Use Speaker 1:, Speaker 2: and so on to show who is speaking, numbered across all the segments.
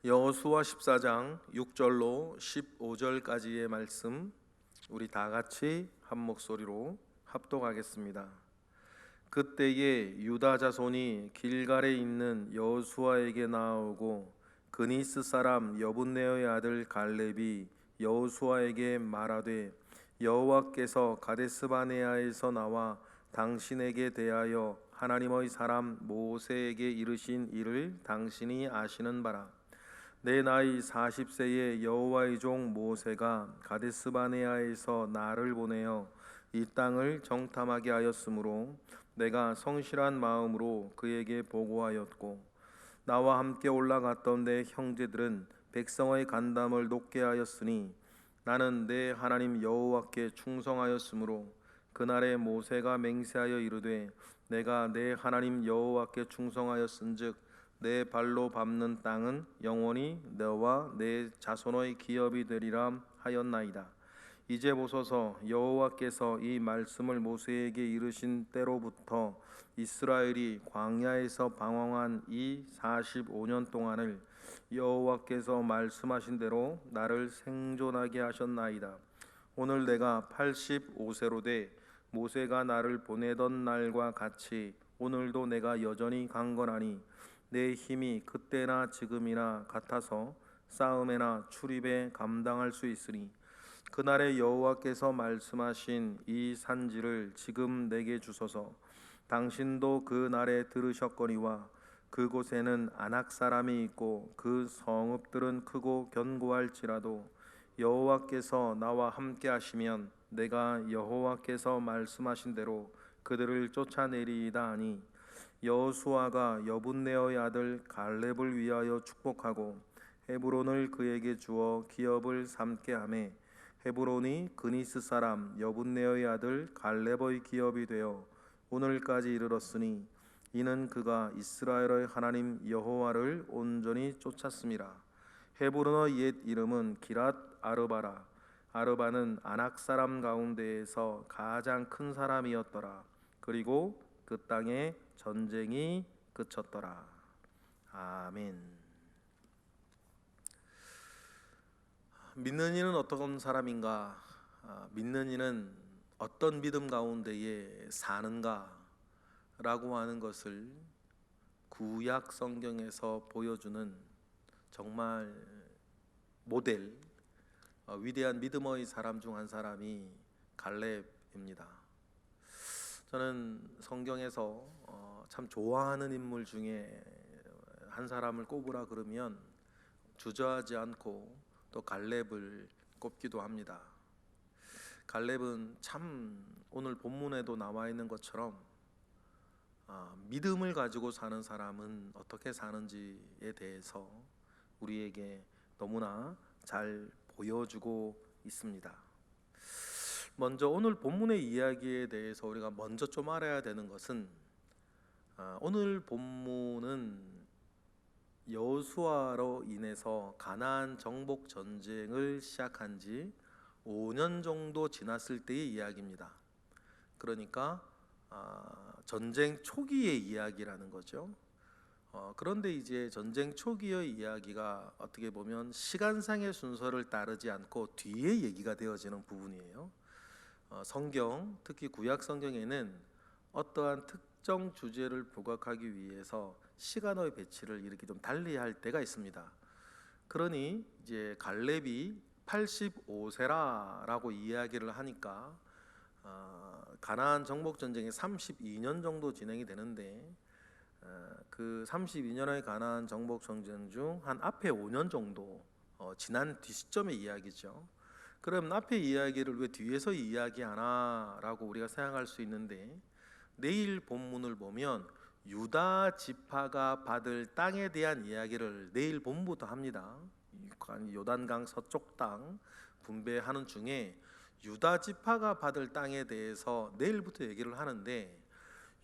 Speaker 1: 여호수아 14장 6절로 15절까지의 말씀 우리 다 같이 한 목소리로 합독하겠습니다. 그때에 유다 자손이 길갈에 있는 여호수아에게 나아오고 그니스 사람 여분네의 아들 갈렙이 여호수아에게 말하되 여호와께서 가데스바네아에서 나와 당신에게 대하여 하나님의 사람 모세에게 이르신 일을 당신이 아시는 바라. 내 나이 40세에 여호와의 종 모세가 가데스바네아에서 나를 보내어 이 땅을 정탐하게 하였으므로 내가 성실한 마음으로 그에게 보고하였고, 나와 함께 올라갔던 내 형제들은 백성의 간담을 높게 하였으니 나는 내 하나님 여호와께 충성하였으므로 그날에 모세가 맹세하여 이르되 내가 내 하나님 여호와께 충성하였은즉 내 발로 밟는 땅은 영원히 너와 내 자손의 기업이 되리라 하였나이다. 이제 보소서, 여호와께서 이 말씀을 모세에게 이르신 때로부터 이스라엘이 광야에서 방황한 이 45년 동안을 여호와께서 말씀하신 대로 나를 생존하게 하셨나이다. 오늘 내가 85세로 돼 모세가 나를 보내던 날과 같이 오늘도 내가 여전히 강건하니 내 힘이 그때나 지금이나 같아서 싸움에나 출입에 감당할 수 있으니 그날에 여호와께서 말씀하신 이 산지를 지금 내게 주소서. 당신도 그 날에 들으셨거니와 그곳에는 아낙 사람이 있고 그 성읍들은 크고 견고할지라도 여호와께서 나와 함께 하시면 내가 여호와께서 말씀하신 대로 그들을 쫓아내리이다 하니, 여호수아가 여분네의 아들 갈렙을 위하여 축복하고 헤브론을 그에게 주어 기업을 삼게 하매 헤브론이 그니스 사람 여분네의 아들 갈렙의 기업이 되어 오늘까지 이르렀으니 이는 그가 이스라엘의 하나님 여호와를 온전히 쫓았음이라. 헤브론의 옛 이름은 기랏 아르바라. 아르바는 아낙 사람 가운데에서 가장 큰 사람이었더라. 그리고 그 땅에 전쟁이 그쳤더라. 아멘. 믿는 이는 어떤 사람인가? 믿는 이는 어떤 믿음 가운데에 사는가? 라고 하는 것을 구약 성경에서 보여주는 정말 모델, 위대한 믿음의 사람 중 한 사람이 갈렙입니다. 저는 성경에서 참 좋아하는 인물 중에 한 사람을 꼽으라 그러면 주저하지 않고 또 갈렙을 꼽기도 합니다. 갈렙은 참 오늘 본문에도 나와 있는 것처럼 믿음을 가지고 사는 사람은 어떻게 사는지에 대해서 우리에게 너무나 잘 보여주고 있습니다. 먼저 오늘 본문의 이야기에 대해서 우리가 먼저 좀 알아야 되는 것은, 오늘 본문은 여호수아로 인해서 가나안 정복 전쟁을 시작한 지 5년 정도 지났을 때의 이야기입니다. 그러니까 전쟁 초기의 이야기라는 거죠. 그런데 이제 전쟁 초기의 이야기가 어떻게 보면 시간상의 순서를 따르지 않고 뒤에 얘기가 되어지는 부분이에요. 성경, 특히 구약 성경에는 어떠한 특정 주제를 부각하기 위해서 시간의 배치를 이렇게 좀 달리할 때가 있습니다. 그러니 이제 갈렙이 85세라라고 이야기를 하니까 가나안 정복 전쟁이 32년 정도 진행이 되는데, 그 32년의 가나안 정복 전쟁 중 한 앞에 5년 정도 지난 뒤 시점의 이야기죠. 그럼 앞에 이야기를 왜 뒤에서 이야기하나라고 우리가 생각할 수 있는데, 내일 본문을 보면 유다 지파가 받을 땅에 대한 이야기를 내일 본문부터 합니다. 요단강 서쪽 땅 분배하는 중에 유다 지파가 받을 땅에 대해서 내일부터 얘기를 하는데,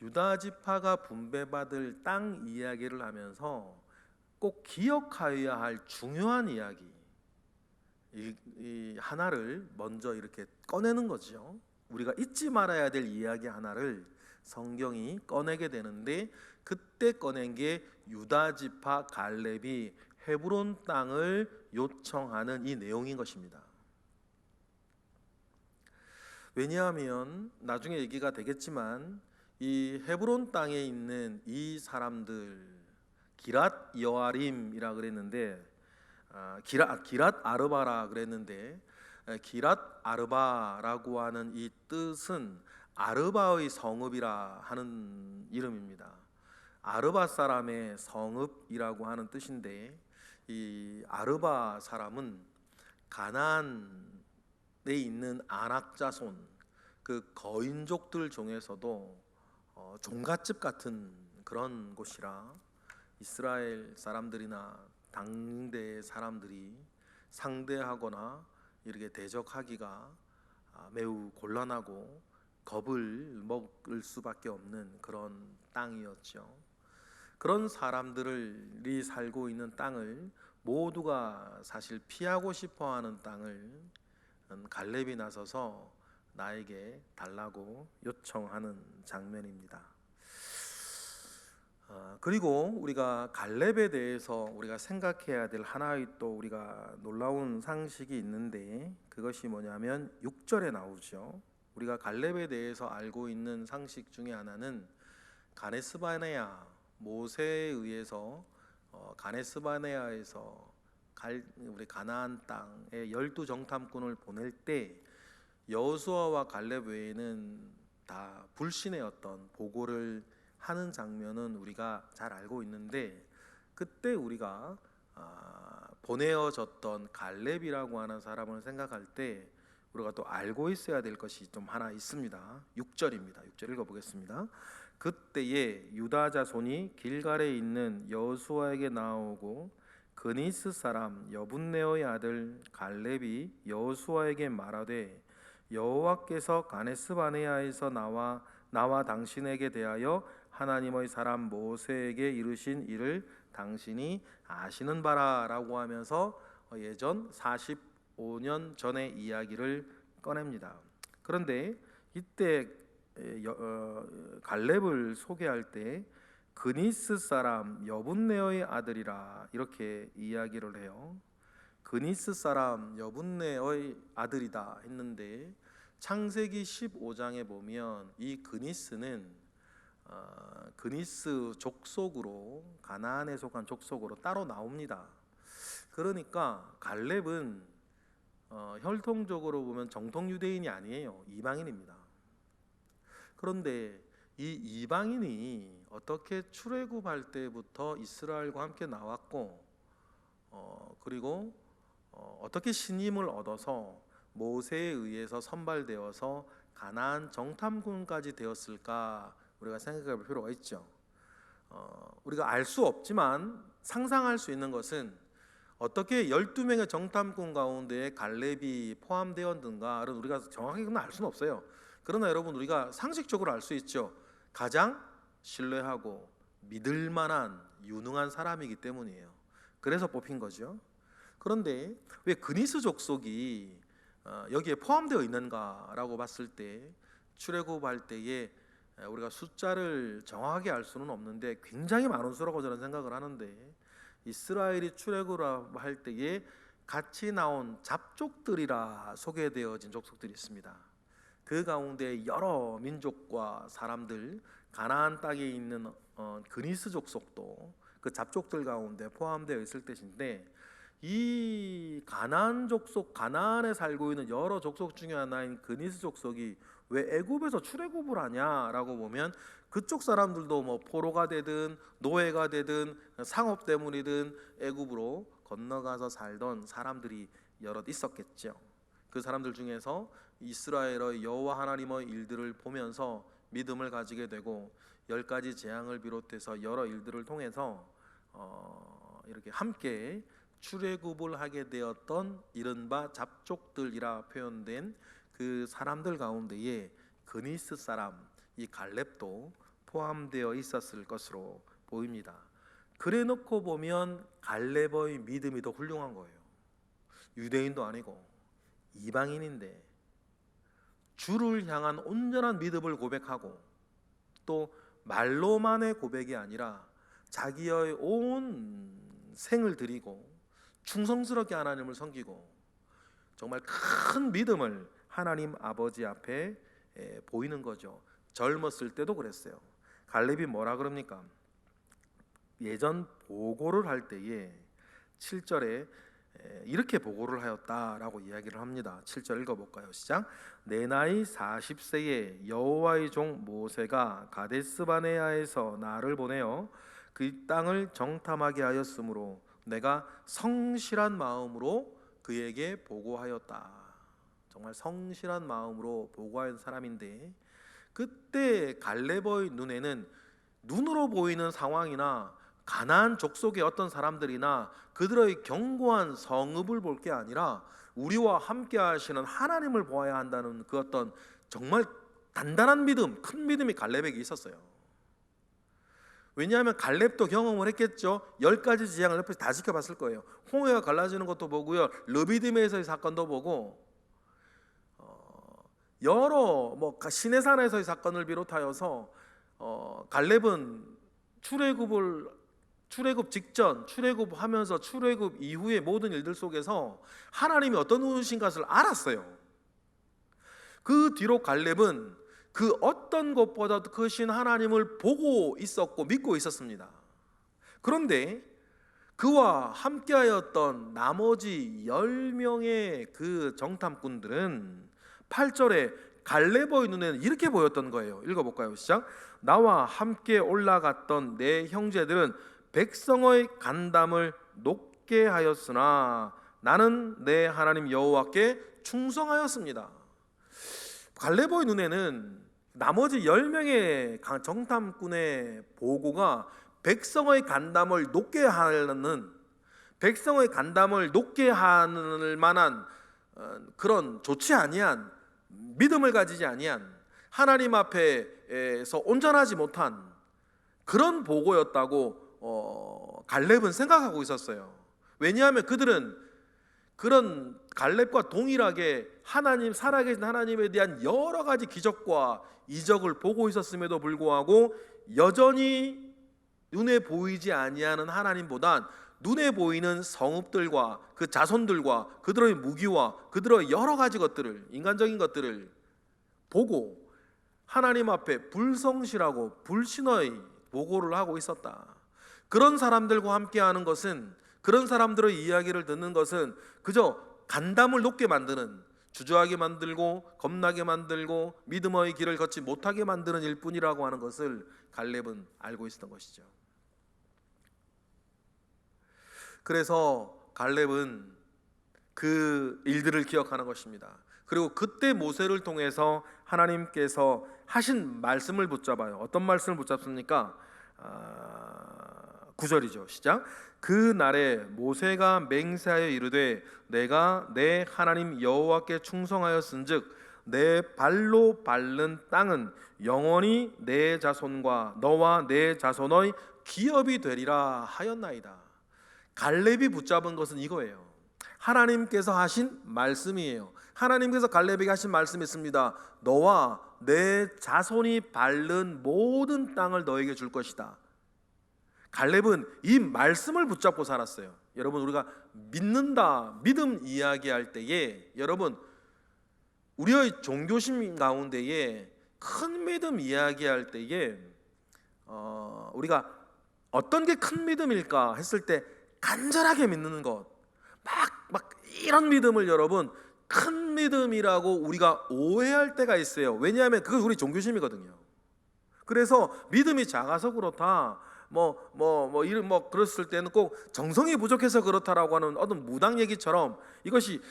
Speaker 1: 유다 지파가 분배받을 땅 이야기를 하면서 꼭 기억하여야 할 중요한 이야기, 이 하나를 먼저 이렇게 꺼내는 거죠. 우리가 잊지 말아야 될 이야기 하나를 성경이 꺼내게 되는데, 그때 꺼낸 게 유다 지파 갈렙이 헤브론 땅을 요청하는 이 내용인 것입니다. 왜냐하면 나중에 얘기가 되겠지만 이 헤브론 땅에 있는 이 사람들, 기랏 여아림이라 그랬는데 기랏 아르바라 그랬는데, 기랏 아르바라고 하는 이 뜻은 아르바의 성읍이라 하는 이름입니다. 아르바 사람의 성읍이라고 하는 뜻인데, 이 아르바 사람은 가나안에 있는 아낙 자손, 그 거인족들 중에서도 종갓집 같은 그런 곳이라 이스라엘 사람들이나 당대 사람들이 상대하거나 이렇게 대적하기가 매우 곤란하고 겁을 먹을 수밖에 없는 그런 땅이었죠. 그런 사람들이 살고 있는 땅을 모두가 사실 피하고 싶어하는 땅을 갈렙이 나서서 나에게 달라고 요청하는 장면입니다. 그리고 우리가 갈렙에 대해서 우리가 생각해야 될 하나의 또 우리가 놀라운 상식이 있는데, 그것이 뭐냐면 6절에 나오죠. 우리가 갈렙에 대해서 알고 있는 상식 중에 하나는 가네스바네아, 모세에 의해서 가네스바네아에서 우리 가나안 땅에 12정탐꾼을 보낼 때 여호수아와 갈렙 외에는 다 불신의 어떤 보고를 하는 장면은 우리가 잘 알고 있는데, 그때 우리가 보내어졌던 갈렙이라고 하는 사람을 생각할 때 우리가 또 알고 있어야 될 것이 좀 하나 있습니다. 6절입니다. 6절 읽어보겠습니다. 그때에 유다 자손이 길갈에 있는 여호수아에게 나오고 그니스 사람 여분네의 아들 갈렙이 여호수아에게 말하되, 여호와께서 가네스바네아에서 나와 당신에게 대하여 하나님의 사람 모세에게 이르신 일을 당신이 아시는 바라라고 하면서 예전 45년 전의 이야기를 꺼냅니다. 그런데 이때 갈렙을 소개할 때 그니스 사람 여분네의 아들이라 이렇게 이야기를 해요. 그니스 사람 여분네의 아들이다 했는데, 창세기 15장에 보면 이 그니스는 그니스 족속으로, 가나안에 속한 족속으로 따로 나옵니다. 그러니까 갈렙은 혈통적으로 보면 정통 유대인이 아니에요. 이방인입니다. 그런데 이 이방인이 어떻게 출애굽할 때부터 이스라엘과 함께 나왔고, 그리고 어떻게 신임을 얻어서 모세에 의해서 선발되어서 가나안 정탐꾼까지 되었을까, 우리가 생각해 볼 필요가 있죠. 우리가 알 수 없지만 상상할 수 있는 것은 어떻게 12명의 정탐꾼 가운데 갈렙이 포함되었는가를 우리가 정확히 알 수는 없어요. 그러나 여러분, 우리가 상식적으로 알 수 있죠. 가장 신뢰하고 믿을 만한 유능한 사람이기 때문이에요. 그래서 뽑힌 거죠. 그런데 왜 그니스 족속이 여기에 포함되어 있는가라고 봤을 때, 출애굽할 때에 우리가 숫자를 정확하게 알 수는 없는데 굉장히 많은 수라고 저는 생각을 하는데, 이스라엘이 출애굽할 때에 같이 나온 잡족들이라 소개되어진 족속들이 있습니다. 그 가운데 여러 민족과 사람들, 가나안 땅에 있는 그니스 족속도 그 잡족들 가운데 포함되어 있을 것인데, 이 가나안 족속, 가나안에 살고 있는 여러 족속 중에 하나인 그니스 족속이 왜 애굽에서 출애굽을 하냐라고 보면, 그쪽 사람들도 뭐 포로가 되든 노예가 되든 상업 때문이든 애굽으로 건너가서 살던 사람들이 여럿 있었겠죠. 그 사람들 중에서 이스라엘의 여호와 하나님의 일들을 보면서 믿음을 가지게 되고, 10가지 재앙을 비롯해서 여러 일들을 통해서 이렇게 함께 출애굽을 하게 되었던 이른바 잡족들이라 표현된 그 사람들 가운데에 그니스 사람 이 갈렙도 포함되어 있었을 것으로 보입니다. 그래놓고 보면 갈렙의 믿음이 더 훌륭한 거예요. 유대인도 아니고 이방인인데 주를 향한 온전한 믿음을 고백하고, 또 말로만의 고백이 아니라 자기의 온 생을 드리고 충성스럽게 하나님을 섬기고 정말 큰 믿음을 하나님 아버지 앞에 보이는 거죠. 젊었을 때도 그랬어요. 갈렙이 뭐라 그럽니까? 예전 보고를 할 때에 7절에 이렇게 보고를 하였다라고 이야기를 합니다. 7절 읽어볼까요? 시작. 내 나이 40세에 여호와의 종 모세가 가데스바네아에서 나를 보내어 그 땅을 정탐하게 하였으므로 내가 성실한 마음으로 그에게 보고하였다. 정말 성실한 마음으로 보고한 사람인데, 그때 갈렙의 눈에는 눈으로 보이는 상황이나 가나안 족속의 어떤 사람들이나 그들의 견고한 성읍을 볼 게 아니라 우리와 함께 하시는 하나님을 보아야 한다는 그 어떤 정말 단단한 믿음, 큰 믿음이 갈렙에게 있었어요. 왜냐하면 갈렙도 경험을 했겠죠. 10가지 지향을 옆에서 다 지켜봤을 거예요. 홍해가 갈라지는 것도 보고요, 르비딤에서의 사건도 보고, 여러 시내산에서의 사건을 비롯하여서 갈렙은 출애굽 직전, 출애굽하면서 출애굽 이후의 모든 일들 속에서 하나님이 어떤 분이신 것을 알았어요. 그 뒤로 갈렙은 그 어떤 것보다도 크신 하나님을 보고 있었고 믿고 있었습니다. 그런데 그와 함께하였던 나머지 10명의 그 정탐꾼들은 8절에 갈렙의 눈에는 이렇게 보였던 거예요. 읽어볼까요? 시작. 나와 함께 올라갔던 내 형제들은 백성의 간담을 높게 하였으나 나는 내 하나님 여호와께 충성하였습니다. 갈렙의 눈에는 나머지 10명의 정탐꾼의 보고가 백성의 간담을 높게 하는, 백성의 간담을 높게 하는 만한 그런 좋지 아니한 믿음을 가지지 아니한, 하나님 앞에서 온전하지 못한 그런 보고였다고 갈렙은 생각하고 있었어요. 왜냐하면 그들은 그런 갈렙과 동일하게 하나님, 살아계신 하나님에 대한 여러 가지 기적과 이적을 보고 있었음에도 불구하고 여전히 눈에 보이지 아니하는 하나님보단 눈에 보이는 성읍들과 그 자손들과 그들의 무기와 그들의 여러 가지 것들을, 인간적인 것들을 보고 하나님 앞에 불성실하고 불신의 보고를 하고 있었다. 그런 사람들과 함께하는 것은, 그런 사람들의 이야기를 듣는 것은 그저 간담을 높게 만드는, 주저하게 만들고 겁나게 만들고 믿음의 길을 걷지 못하게 만드는 일뿐이라고 하는 것을 갈렙은 알고 있었던 것이죠. 그래서 갈렙은 그 일들을 기억하는 것입니다. 그리고 그때 모세를 통해서 하나님께서 하신 말씀을 붙잡아요. 어떤 말씀을 붙잡습니까? 9절이죠. 시작. 그 날에 모세가 맹세하여 이르되 내가 내 하나님 여호와께 충성하였은즉 내 발로 밟는 땅은 영원히 내 자손과 너와 내 자손의 기업이 되리라 하였나이다. 갈렙이 붙잡은 것은 이거예요. 하나님께서 하신 말씀이에요. 하나님께서 갈렙에게 하신 말씀이 있습니다. 너와 내 자손이 밟는 모든 땅을 너에게 줄 것이다. 갈렙은 이 말씀을 붙잡고 살았어요. 여러분, 우리가 믿는다, 믿음 이야기할 때에 여러분, 우리의 종교심 가운데에 큰 믿음 이야기할 때에 우리가 어떤 게 큰 믿음일까 했을 때 간절하게 믿는 것, 막 이런 믿음을 여러분 큰 믿음이라고 우리가 오해할 때가 있어요. 왜냐하면 그건 우리 종교심이거든요. 그래서 믿음이 작아서 그렇다, 그랬을 때는 꼭 정성이 부족해서 그렇다라고 하는 어떤 무당 얘기처럼, 이것이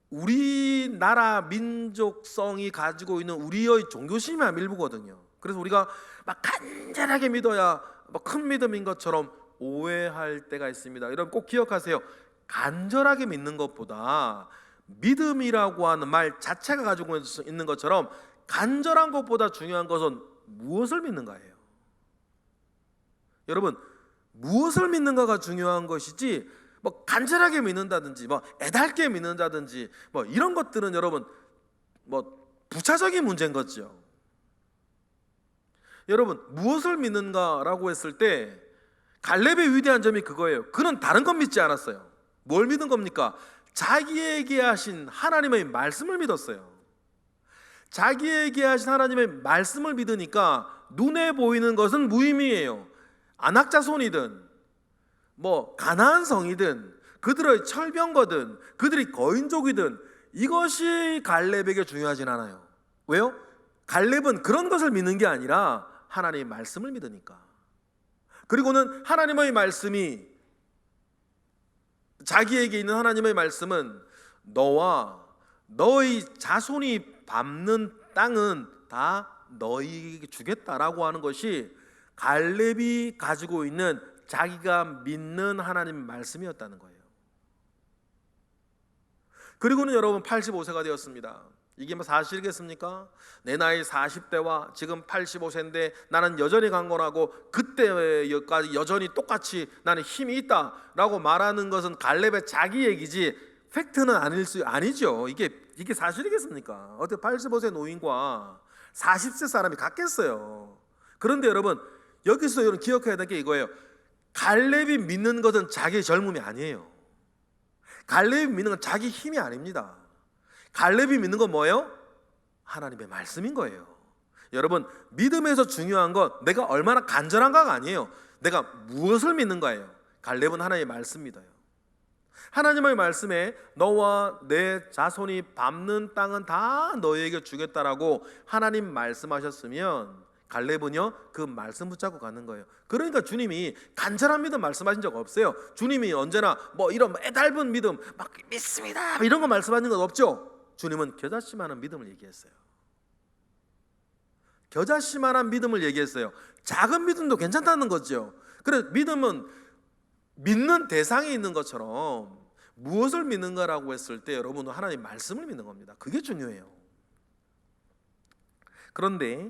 Speaker 1: 우리나라 민족성이 가지고 있는 우리의 종교심의 일부거든요. 그래서 우리가 막 간절하게 믿어야 큰 믿음인 것처럼 오해할 때가 있습니다. 여러분 꼭 기억하세요. 간절하게 믿는 것보다 믿음이라고 하는 말 자체가 가지고 있는 것처럼 간절한 것보다 중요한 것은 무엇을 믿는가예요. 여러분, 무엇을 믿는가가 중요한 것이지 간절하게 믿는다든지 애달게 믿는다든지 이런 것들은 여러분 부차적인 문제인 거죠. 여러분, 무엇을 믿는가라고 했을 때 갈렙의 위대한 점이 그거예요. 그는 다른 건 믿지 않았어요. 뭘 믿은 겁니까? 자기에게 하신 하나님의 말씀을 믿었어요. 자기에게 하신 하나님의 말씀을 믿으니까 눈에 보이는 것은 무의미해요. 안악자손이든 가나안 성이든 그들의 철병거든 그들이 거인족이든 이것이 갈렙에게 중요하진 않아요. 왜요? 갈렙은 그런 것을 믿는 게 아니라 하나님의 말씀을 믿으니까. 그리고는 하나님의 말씀이, 자기에게 있는 하나님의 말씀은 너와 너의 자손이 밟는 땅은 다 너희에게 주겠다라고 하는 것이 갈렙이 가지고 있는 자기가 믿는 하나님의 말씀이었다는 거예요. 그리고는 여러분 85세가 되었습니다. 이게 사실이겠습니까? 내 나이 40대와 지금 85세인데 나는 여전히 강건하고 그때까지 여전히 똑같이 나는 힘이 있다라고 말하는 것은 갈렙의 자기 얘기지 팩트는 아니죠. 이게 사실이겠습니까? 어떻게 85세 노인과 40세 사람이 같겠어요? 그런데 여러분 여기서 여러분 기억해야 될 게 이거예요. 갈렙이 믿는 것은 자기의 젊음이 아니에요. 갈렙이 믿는 건 자기 힘이 아닙니다. 갈렙이 믿는 건 뭐예요? 하나님의 말씀인 거예요. 여러분 믿음에서 중요한 건 내가 얼마나 간절한가가 아니에요. 내가 무엇을 믿는가예요. 갈렙은 하나님의 말씀 믿어요. 하나님의 말씀에 너와 내 자손이 밟는 땅은 다 너희에게 주겠다라고 하나님 말씀하셨으면 갈렙은요 그 말씀 붙잡고 가는 거예요. 그러니까 주님이 간절한 믿음 말씀하신 적 없어요. 주님이 언제나 이런 애달픈 믿음 막 믿습니다 이런 거 말씀하신 건 없죠. 주님은 겨자씨만한 믿음을 얘기했어요. 겨자씨만한 믿음을 얘기했어요. 작은 믿음도 괜찮다는 거죠. 그래 믿음은 믿는 대상이 있는 것처럼 무엇을 믿는가라고 했을 때 여러분은 하나님 말씀을 믿는 겁니다. 그게 중요해요. 그런데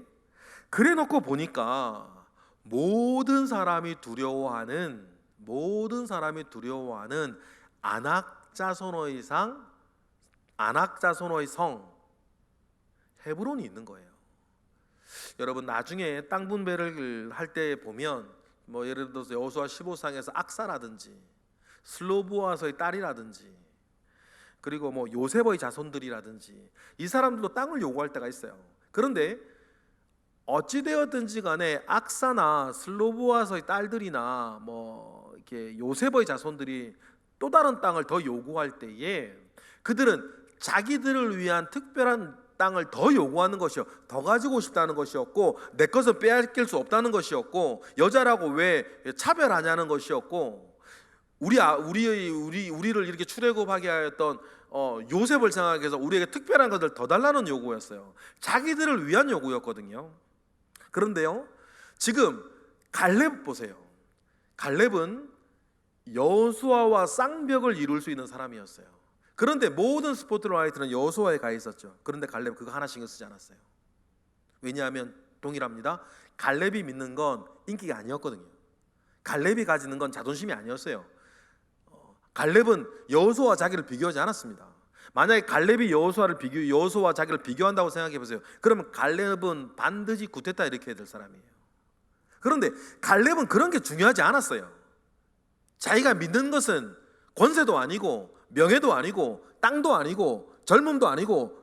Speaker 1: 그래 놓고 보니까 모든 사람이 두려워하는 안악자손의 성 헤브론이 있는 거예요. 여러분 나중에 땅 분배를 할 때 보면 예를 들어서 여호수아 15장에서 악사라든지 슬로보아서의 딸이라든지 그리고 요셉의 자손들이라든지 이 사람들도 땅을 요구할 때가 있어요. 그런데 어찌되었든지 간에 악사나 슬로보아서의 딸들이나 이렇게 요셉의 자손들이 또 다른 땅을 더 요구할 때에 그들은 자기들을 위한 특별한 땅을 더 요구하는 것이요, 더 가지고 싶다는 것이었고, 내 것은 빼앗길 수 없다는 것이었고, 여자라고 왜 차별하냐는 것이었고, 우리를 이렇게 출애굽하게 하였던 요셉을 생각해서 우리에게 특별한 것을 더 달라는 요구였어요. 자기들을 위한 요구였거든요. 그런데요, 지금 갈렙 보세요. 갈렙은 여호수아와 쌍벽을 이룰 수 있는 사람이었어요. 그런데 모든 스포트라이트는 여호수아에 가 있었죠. 그런데 갈렙 그거 하나 신경 쓰지 않았어요. 왜냐하면 동일합니다. 갈렙이 믿는 건 인기가 아니었거든요. 갈렙이 가지는 건 자존심이 아니었어요. 갈렙은 여호수아와 자기를 비교하지 않았습니다. 만약에 갈렙이 여호수아와 자기를 비교한다고 생각해 보세요. 그러면 갈렙은 반드시 구테타 일으켜야 될 사람이에요. 그런데 갈렙은 그런 게 중요하지 않았어요. 자기가 믿는 것은 권세도 아니고 명예도 아니고 땅도 아니고 젊음도 아니고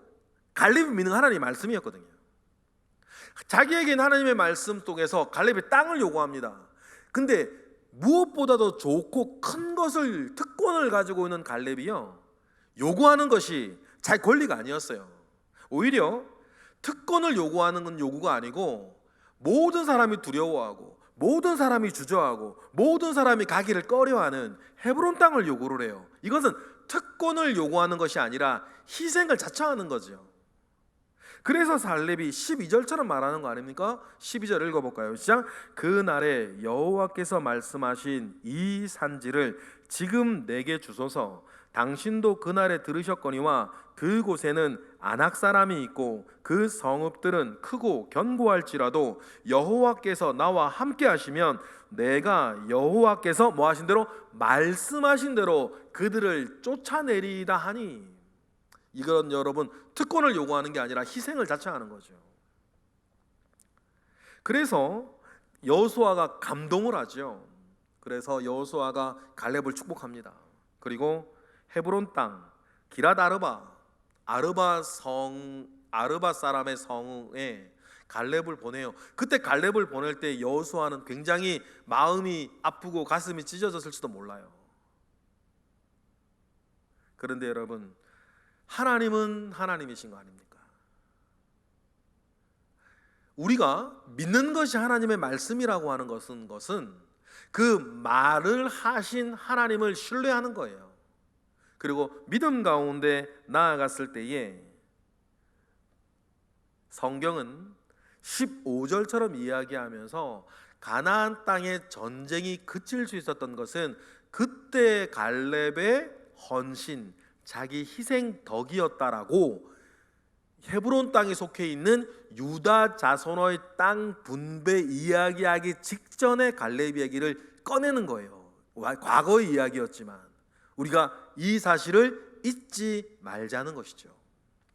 Speaker 1: 갈렙이 믿는 하나님의 말씀이었거든요. 자기에게는 하나님의 말씀 속에서 갈렙이 땅을 요구합니다. 근데 무엇보다도 좋고 큰 것을, 특권을 가지고 있는 갈렙이요, 요구하는 것이 자기 권리가 아니었어요. 오히려 특권을 요구하는 건 요구가 아니고 모든 사람이 두려워하고 모든 사람이 주저하고 모든 사람이 가기를 꺼려하는 헤브론 땅을 요구를 해요. 이것은 특권을 요구하는 것이 아니라 희생을 자청하는 거죠. 그래서 갈렙이 12절처럼 말하는 거 아닙니까? 12절 읽어볼까요? 시작. 그날에 여호와께서 말씀하신 이 산지를 지금 내게 주소서. 당신도 그날에 들으셨거니와 그곳에는 아낙 사람이 있고 그 성읍들은 크고 견고할지라도 여호와께서 나와 함께 하시면 내가 여호와께서 뭐 하신 대로 말씀하신 대로 그들을 쫓아내리다 하니. 이건 여러분 특권을 요구하는 게 아니라 희생을 자청하는 거죠. 그래서 여호수아가 감동을 하죠. 그래서 여호수아가 갈렙을 축복합니다. 그리고 헤브론 땅 기랏 아르바 사람의 성에 갈렙을 보내요. 그때 갈렙을 보낼 때 여호수아는 굉장히 마음이 아프고 가슴이 찢어졌을지도 몰라요. 그런데 여러분, 하나님은 하나님이신 거 아닙니까? 우리가 믿는 것이 하나님의 말씀이라고 하는 것은 그 말을 하신 하나님을 신뢰하는 거예요. 그리고 믿음 가운데 나아갔을 때에 성경은 15절처럼 이야기하면서 가나안 땅의 전쟁이 그칠 수 있었던 것은 그때 갈렙의 헌신, 자기 희생 덕이었다라고 헤브론 땅에 속해 있는 유다 자손의 땅 분배 이야기하기 직전에 갈렙 이야기를 꺼내는 거예요. 과거의 이야기였지만 우리가 이 사실을 잊지 말자는 것이죠.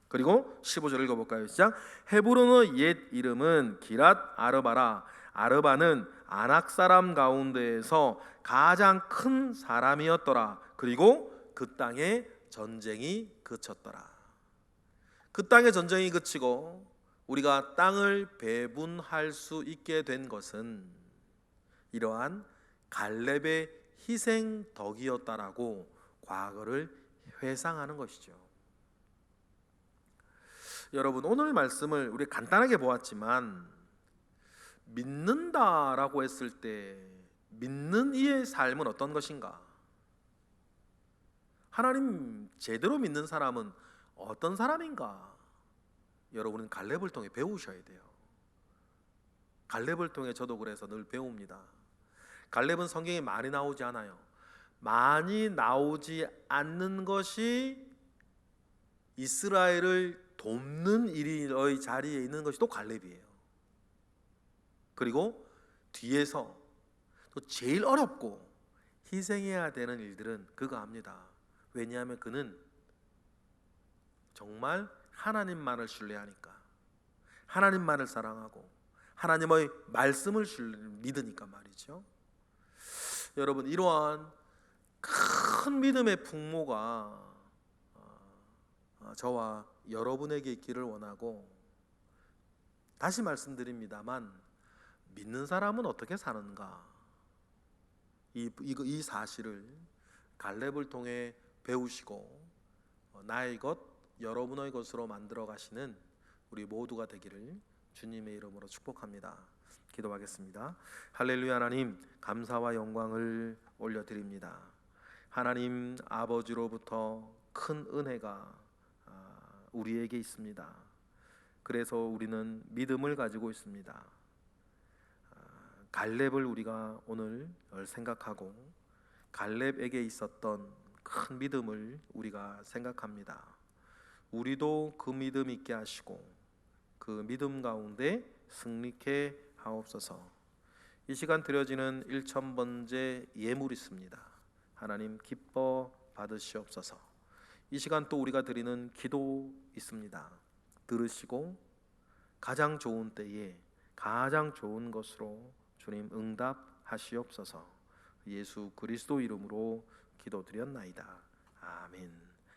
Speaker 1: 그리고 15절 읽어볼까요? 시작. 헤브론의 옛 이름은 기랏 아르바라. 아르바는 아낙 사람 가운데에서 가장 큰 사람이었더라. 그리고 그 땅에 전쟁이 그쳤더라. 그 땅의 전쟁이 그치고 우리가 땅을 배분할 수 있게 된 것은 이러한 갈렙의 희생 덕이었다라고 과거를 회상하는 것이죠. 여러분, 오늘 말씀을 우리 간단하게 보았지만 믿는다라고 했을 때 믿는 이의 삶은 어떤 것인가? 하나님 제대로 믿는 사람은 어떤 사람인가? 여러분은 갈렙을 통해 배우셔야 돼요. 갈렙을 통해 저도 그래서 늘 배웁니다. 갈렙은 성경에 많이 나오지 않아요. 많이 나오지 않는 것이 이스라엘을 돕는 일의 자리에 있는 것이 또 갈렙이에요. 그리고 뒤에서 또 제일 어렵고 희생해야 되는 일들은 그가 합니다. 왜냐하면 그는 정말 하나님만을 신뢰하니까, 하나님만을 사랑하고 하나님의 말씀을 믿으니까 말이죠. 여러분, 이러한 큰 믿음의 풍모가 저와 여러분에게 있기를 원하고, 다시 말씀드립니다만 믿는 사람은 어떻게 사는가, 이 사실을 갈렙을 통해 배우시고 나의 것, 여러분의 것으로 만들어 가시는 우리 모두가 되기를 주님의 이름으로 축복합니다. 기도하겠습니다. 할렐루야. 하나님, 감사와 영광을 올려드립니다. 하나님 아버지로부터 큰 은혜가 우리에게 있습니다. 그래서 우리는 믿음을 가지고 있습니다. 갈렙을 우리가 오늘 생각하고 갈렙에게 있었던 큰 믿음을 우리가 생각합니다. 우리도 그 믿음 있게 하시고 그 믿음 가운데 승리케 하옵소서. 이 시간 드려지는 1000번째 예물 있습니다. 하나님 기뻐 받으시옵소서. 이 시간 또 우리가 드리는 기도 있습니다. 들으시고 가장 좋은 때에 가장 좋은 것으로 주님 응답하시옵소서. 예수 그리스도 이름으로 기도드렸나이다. 아멘.